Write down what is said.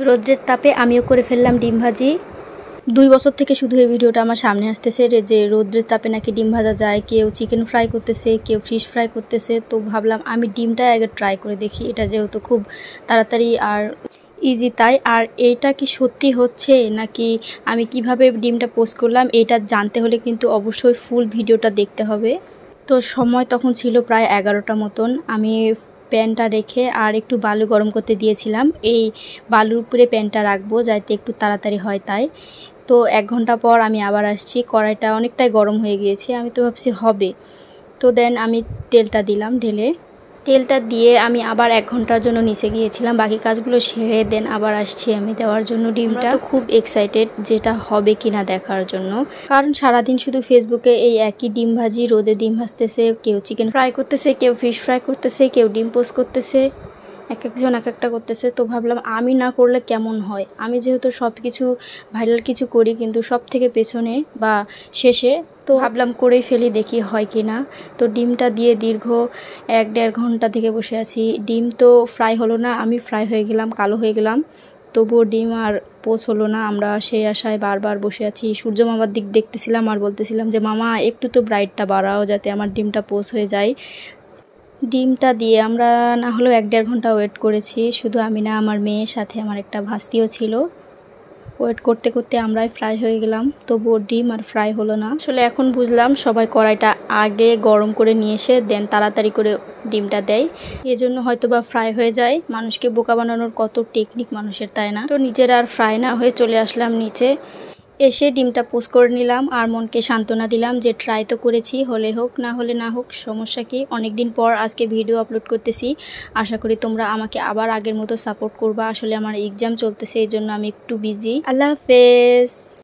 রোদ্রের তাপে আমিও করে ফেললাম ডিম ভাজি। 2 বছর থেকে শুধু এই ভিডিওটা আমার সামনে আসতেছে যে রোদ্রের তাপে নাকি ডিম ভাজা যায়, কেউ চিকেন ফ্রাই করতেছে, কেউ ফিশ ফ্রাই করতেছে। তো ভাবলাম আমি ডিমটা আগে ট্রাই করে দেখি, এটা যেহেতু খুব তাড়াতাড়ি আর ইজি তাই। আর এইটা কি সত্যি হচ্ছে নাকি আমি কিভাবে ডিমটা পোস্ট করলাম এটা জানতে হলে কিন্তু অবশ্যই ফুল ভিডিওটা দেখতে হবে। তো সময় তখন ছিল প্রায় 11টা মতন। আমি প্যানটা রেখে আর একটু বালু গরম করতে দিয়েছিলাম, এই বালুর উপরে প্যানটা রাখবো যাতে একটু তাড়াতাড়ি হয় তাই। তো 1 ঘন্টা পর আমি আবার আসছি, কড়াইটা অনেকটাই গরম হয়ে গিয়েছে, আমি তো ভাবছি হবে। তো দেন আমি তেলটা দিলাম ঢেলে, তেলটা দিয়ে আমি আবার 1 ঘন্টার জন্য নিচে গিয়েছিলাম বাকি কাজগুলো সেরে দেন আবার আসছি আমি দেওয়ার জন্য ডিমটা। খুব এক্সাইটেড যেটা হবে কিনা দেখার জন্য, কারণ সারাদিন শুধু ফেসবুকে এই একই ডিম ভাজি, রোদে ডিম ভাজতেছে, কেউ চিকেন ফ্রাই করতেছে, কেউ ফিশ ফ্রাই করতেছে, কেউ ডিম পোস্ট করতেছে, এক একজন এক একটা করতেছে। তো ভাবলাম আমি না করলে কেমন হয়। আমি যেহেতু সব কিছু ভাইরাল কিছু করি কিন্তু সব থেকে পেছনে বা শেষে, তো ভাবলাম করেই ফেলি দেখি হয় কি না। তো ডিমটা দিয়ে দীর্ঘ 1-1.5 ঘন্টা থেকে বসে আছি। ডিম তো ফ্রাই হলো না, আমি ফ্রাই হয়ে গেলাম, কালো হয়ে গেলাম। তবুও ডিম আর পোচ হলো না। আমরা সেই আশায় বারবার বসে আছি। সূর্য মামার দিক দেখতেছিলাম আর বলতেছিলাম যে মামা একটু তো ব্রাইটটা বাড়াও যাতে আমার ডিমটা পোচ হয়ে যায়। ডিমটা দিয়ে আমরা না হলেও 1-1.5 ঘন্টা ওয়েট করেছি। শুধু আমি না, আমার মেয়ের সাথে আমার একটা ভাস্তিও ছিল। ওয়েট করতে করতে আমরাই ফ্রাই হয়ে গেলাম, তবুও ডিম আর ফ্রাই হলো না। আসলে এখন বুঝলাম সবাই কড়াইটা আগে গরম করে নিয়ে এসে দেন তাড়াতাড়ি করে ডিমটা দেয়, এজন্য হয়তো বা ফ্রাই হয়ে যায়। মানুষকে বোকা বানানোর কত টেকনিক মানুষের, তাই না? তো নিজের আর ফ্রাই না হয়ে চলে আসলাম নিচে, এসে ডিমটা পোস্ট করে নিলাম আর মনকে সান্ত্বনা দিলাম যে ট্রাই তো করেছি, হলে হোক না হলে না হোক, সমস্যা কি। অনেকদিন পর আজকে ভিডিও আপলোড করতেছি, আশা করি তোমরা আমাকে আবার আগের মতো সাপোর্ট করবা। আসলে আমার এক্সাম চলতেছে, এই জন্য আমি একটু বিজি। আল্লাহ হাফেজ।